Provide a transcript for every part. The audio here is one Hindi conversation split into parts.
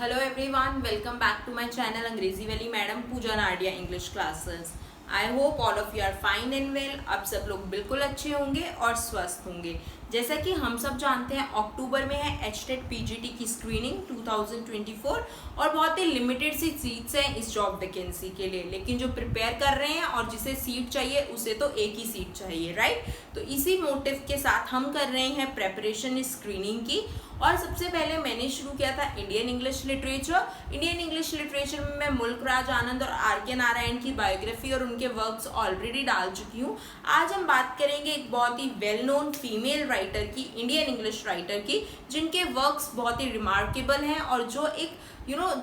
Hello everyone, welcome back to my channel Angrezi valley madam Pooja Nadia English classes. I hope all of you are fine and well. अब सब लोग बिल्कुल अच्छे होंगे और स्वस्थ होंगे। जैसा कि हम सब जानते हैं, अक्टूबर में है एचटेट पीजीटी की स्क्रीनिंग 2024 और बहुत ही लिमिटेड सी सीट्स हैं इस जॉब वैकेंसी के लिए। लेकिन जो प्रिपेयर कर रहे हैं और जिसे सीट चाहिए उसे तो एक ही सीट चाहिए, राइट। तो इसी मोटिव के साथ हम कर रहे हैं प्रेपरेशन इस स्क्रीनिंग की। और सबसे पहले मैंने शुरू किया था Indian English literature. Indian English literature में मैं मुल्क राज आनंद और आर के नारायण की बायोग्राफी और उनके वर्क्स ऑलरेडी डाल चुकी हूँ। आज हम बात करेंगे एक बहुत ही वेल नोन फीमेल राइटर की, इंडियन इंग्लिश राइटर की, जिनके वर्क्स बहुत ही रिमार्केबल हैं और जो एक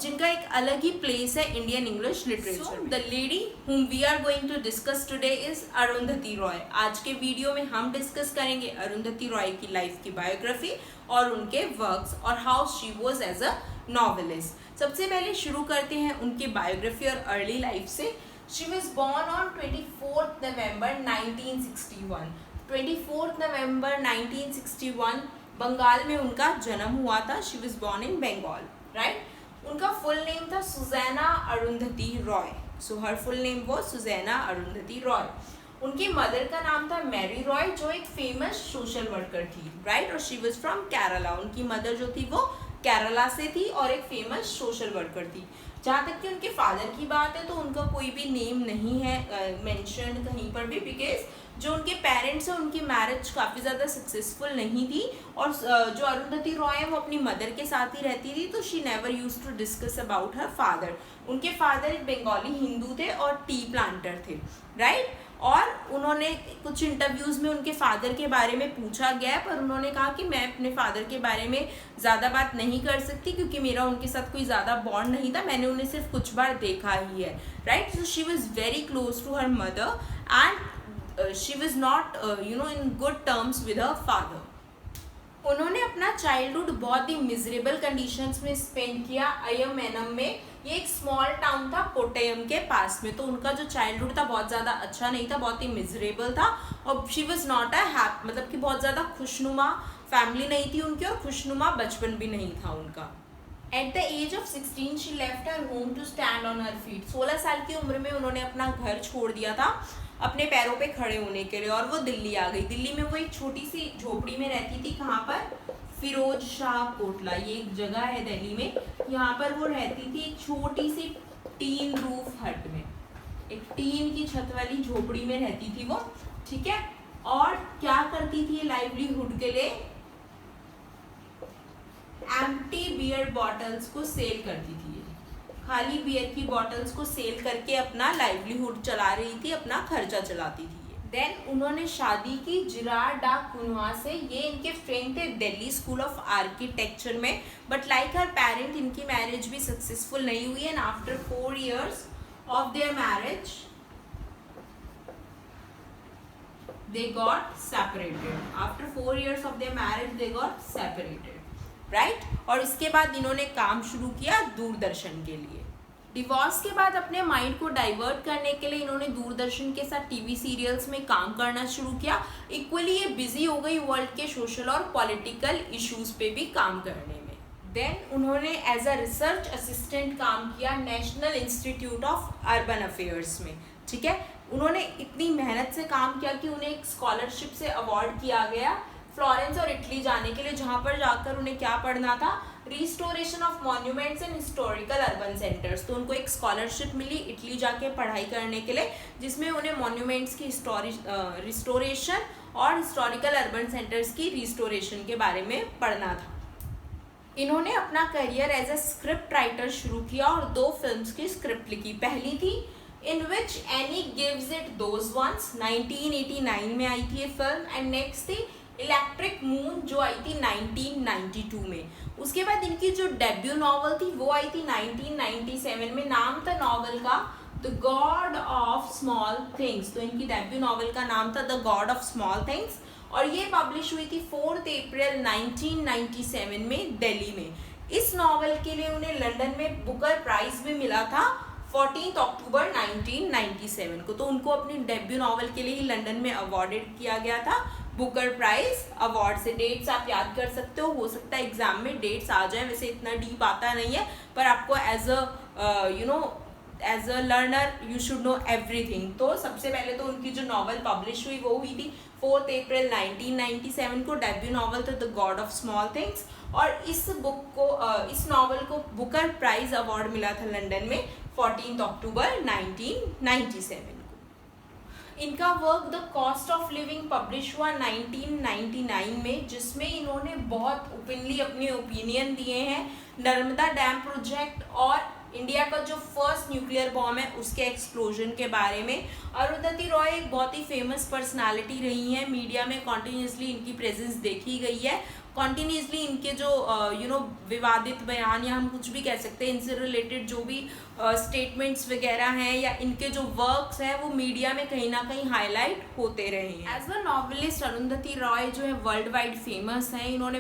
जिनका एक अलग ही प्लेस है Indian English literature. The lady whom we are going to discuss today is Arundhati Roy. आज के वीडियो में हम डिस्कस करेंगे अरुंधति रॉय की लाइफ की बायोग्राफी और उनके वर्क्स और how she was as a novelist. सबसे पहले शुरू करते हैं उनकी बायोग्राफी और अर्ली लाइफ से। She was born on 24th November 1961। 24th November 1961 Bengal में उनका जन्म हुआ था। शी was born in Bengal, right? उनका फुल नेम था Suzanna Arundhati Roy. So her full name वो सुजैना अरुंधति रॉय। उनकी मदर का नाम था मैरी रॉय, जो एक फेमस सोशल वर्कर थी, राइट। और शी वाज फ्रॉम केरला। उनकी मदर जो थी वो केरला से थी और एक फेमस सोशल वर्कर थी। जहाँ तक कि उनके फादर की बात है तो उनका कोई भी नेम नहीं है मेंशन कहीं पर भी, बिकॉज जो उनके पेरेंट्स हैं उनकी मैरिज काफ़ी ज़्यादा सक्सेसफुल नहीं थी। और जो अरुंधति रॉय है वो अपनी मदर के साथ ही रहती थी, तो she never use to discuss about her father. उनके फादर एक बंगाली हिंदू थे और टी प्लांटर थे, राइट। और उन्होंने कुछ इंटरव्यूज़ में उनके फादर के बारे में पूछा गया, पर उन्होंने कहा कि मैं अपने फादर के बारे में ज़्यादा बात नहीं कर सकती क्योंकि मेरा उनके साथ कोई ज़्यादा बॉन्ड नहीं था, मैंने उन्हें सिर्फ कुछ बार देखा ही है, right. So she was very close to her mother and she was not in good terms with her father. उन्होंने अपना चाइल्डहुड बहुत ही मिजरेबल कंडीशंस में स्पेंड किया अयमेनम में। ये एक स्मॉल टाउन था कोट्टयम के पास में। तो उनका जो चाइल्डहुड था बहुत ज़्यादा अच्छा नहीं था, बहुत ही मिजरेबल था। और she was not a happy, मतलब कि बहुत ज़्यादा खुशनुमा फैमिली नहीं थी उनकी और खुशनुमा बचपन भी नहीं था उनका। At the age of 16 she left her home to stand on her feet. 16 साल की उम्र में उन्होंने अपना घर छोड़ दिया था अपने पैरों पे खड़े होने के लिए और वो दिल्ली आ गई। दिल्ली में वो एक छोटी सी झोपड़ी में रहती थी। कहाँ पर? फिरोज शाह कोटला, ये एक जगह है दिल्ली में। यहाँ पर वो रहती थी एक छोटी सी टीन रूफ हट में, एक टीन की छत वाली झोपड़ी में रहती थी वो, ठीक है। और क्या करती थी लाइवलीहुड के लिए? एम्प्टी बियर बॉटल्स को सेल करती थी। खाली बियर की बॉटल्स को सेल करके अपना लाइवलीहुड चला रही थी, अपना खर्चा चलाती थी। देन उन्होंने शादी की जिराड डा कुनवा से। ये इनके फ्रेंड थे दिल्ली स्कूल ऑफ आर्किटेक्चर में, बट लाइक हर पेरेंट इनकी मैरिज भी सक्सेसफुल नहीं हुई। And after 4 years of their marriage they got separated. After 4 years of their marriage they got separated, right? और इसके बाद इन्होंने काम शुरू किया दूरदर्शन के लिए। डिवोर्स के बाद अपने माइंड को डाइवर्ट करने के लिए इन्होंने दूरदर्शन के साथ टीवी सीरियल्स में काम करना शुरू किया। इक्वली ये बिजी हो गई वर्ल्ड के सोशल और पॉलिटिकल इश्यूज पे भी काम करने में। देन उन्होंने एज अ रिसर्च असिस्टेंट काम किया national institute of urban affairs में, ठीक है। उन्होंने इतनी मेहनत से काम किया कि उन्हें एक स्कॉलरशिप से अवार्ड किया गया फ्लोरेंस और इटली जाने के लिए, जहाँ पर जाकर उन्हें क्या पढ़ना था? Restoration of monuments and historical urban centres. तो उनको एक स्कॉलरशिप मिली इटली जाके पढ़ाई करने के लिए, जिसमें उन्हें मॉन्यूमेंट्स की रिस्टोरेशन और हिस्टोरिकल अर्बन सेंटर्स की रिस्टोरेशन के बारे में पढ़ना था। इन्होंने अपना career as a script writer शुरू किया और 2 फिल्म्स की स्क्रिप्ट लिखी। पहली थी in which Annie gives it those ones, 1989 में आई थी ये फिल्म। एंड नेक्स्ट थी इलेक्ट्रिक मून, जो आई थी 1992 में। उसके बाद इनकी जो डेब्यू नॉवल थी वो आई थी 1997 में। नाम था नॉवल का the God of small things. तो इनकी डेब्यू नॉवल का नाम था the God of small things और ये पब्लिश हुई थी 4 अप्रैल 1997 में दिल्ली में। इस नॉवल के लिए उन्हें लंदन में बुकर प्राइज भी मिला था 14 अक्टूबर 1997 को। तो उनको अपनी डेब्यू नॉवल के लिए ही लंदन में अवॉर्डेड किया गया था बुकर प्राइज अवार्ड से। डेट्स आप याद कर सकते हो सकता है एग्जाम में डेट्स आ जाए, वैसे इतना डीप आता नहीं है, पर आपको as a learner you should know everything. तो सबसे पहले तो उनकी जो नॉवल पब्लिश हुई वो हुई थी 4 अप्रैल 1997 को। डेब्यू नॉवल था the God of small things, और इस नॉवल को बुकर प्राइज अवार्ड मिला था लंदन में 14 अक्टूबर 1997 को। इनका work the cost of living publish हुआ 1999 में, जिसमें इन्होंने बहुत ओपनली अपने ओपिनियन दिए हैं नर्मदा डैम प्रोजेक्ट और इंडिया का जो फर्स्ट न्यूक्लियर बॉम्ब है उसके एक्सप्लोजन के बारे में। अरुंधति रॉय एक बहुत ही फेमस पर्सनालिटी रही हैं, मीडिया में कॉन्टिन्यूसली इनकी प्रेजेंस देखी गई है। कॉन्टिन्यूसली इनके जो विवादित बयान या हम कुछ भी कह सकते हैं इनसे रिलेटेड जो भी स्टेटमेंट्स वगैरह हैं या इनके जो वर्क्स हैं वो मीडिया में कहीं ना कहीं हाईलाइट होते रहे हैं। As a novelist Arundhati Roy जो है वर्ल्ड वाइड फेमस हैं। इन्होंने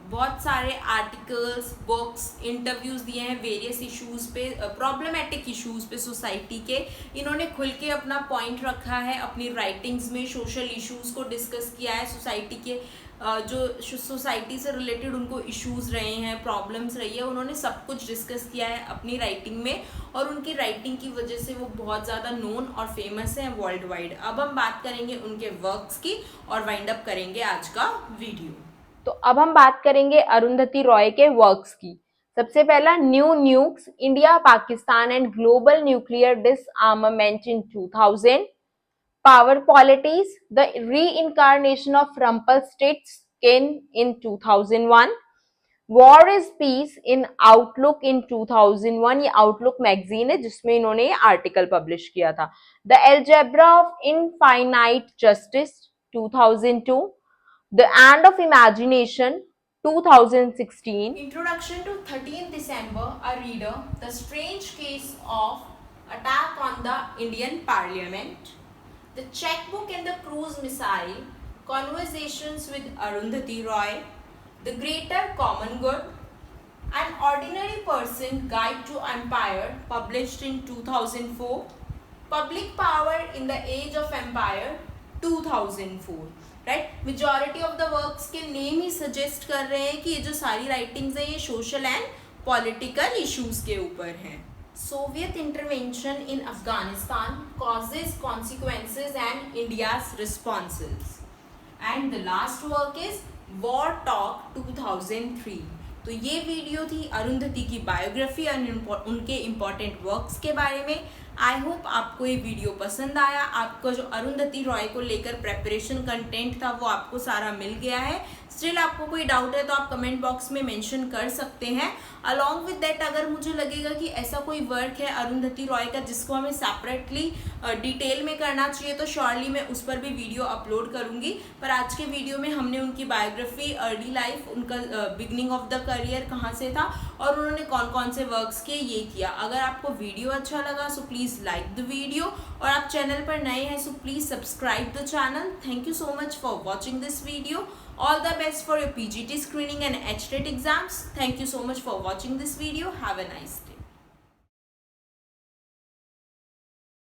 बहुत सारे आर्टिकल्स, बुक्स, इंटरव्यूज दिए हैं वेरियस इश्यूज पे, प्रॉब्लमेटिक इश्यूज पे सोसाइटी के। इन्होंने खुल के अपना पॉइंट रखा है अपनी राइटिंग्स में, सोशल इश्यूज को डिस्कस किया है, सोसाइटी के जो सोसाइटी से रिलेटेड उनको इश्यूज रहे हैं, प्रॉब्लम्स रही है, उन्होंने सब कुछ डिस्कस किया है अपनी राइटिंग में, और उनकी राइटिंग की वजह से वो बहुत ज़्यादा नोन और फेमस हैं वर्ल्ड वाइड। अब हम बात करेंगे उनके वर्क्स की और वाइंड अप करेंगे आज का वीडियो। तो अब हम बात करेंगे अरुंधति रॉय के वर्क्स की। सबसे पहला new nukes, India, Pakistan and global nuclear disarmament in 2000, power politics, the reincarnation of Rumpelstiltskin in 2001, war is peace in Outlook in 2001, ये आउटलुक मैगजीन है जिसमें इन्होंने ये आर्टिकल पब्लिश किया था। The algebra of infinite justice 2002, The End of Imagination 2016, Introduction to 13th December, a reader, The Strange Case of Attack on the Indian Parliament, The Checkbook and the Cruise Missile, Conversations with Arundhati Roy, The Greater Common Good, An Ordinary Person Guide to Empire, published in 2004, Public Power in the Age of Empire 2004। Right, majority of the works के नेम ही सजेस्ट कर रहे हैं कि ये जो सारी राइटिंग्स हैं ये सोशल एंड पॉलिटिकल इश्यूज के ऊपर हैं। Soviet intervention in Afghanistan, causes, consequences and India's responses, and the last work is war talk 2003। तो ये वीडियो थी अरुंधति की बायोग्राफी और उनके इम्पॉर्टेंट वर्क्स के बारे में। आई होप आपको ये वीडियो पसंद आया। आपको जो अरुंधति रॉय को लेकर प्रेपरेशन कंटेंट था वो आपको सारा मिल गया है। स्टिल आपको कोई डाउट है तो आप कमेंट बॉक्स में मेंशन कर सकते हैं। अलॉन्ग विद दैट अगर मुझे लगेगा कि ऐसा कोई वर्क है अरुंधति रॉय का जिसको हमें सेपरेटली डिटेल में करना चाहिए तो श्योरली मैं उस पर भी वीडियो अपलोड करूँगी। पर आज के वीडियो में हमने उनकी बायोग्राफी, अर्ली लाइफ, उनका बिगनिंग ऑफ द करियर कहाँ से था और उन्होंने कौन कौन से वर्क्स किए ये किया। अगर आपको वीडियो अच्छा लगा so please like the video, और आप चैनल पर नए हैं so please subscribe the channel. Thank you so much for watching this video. All the best for your PGT screening and HTET exams. Thank you so much for watching this video. Have a nice day.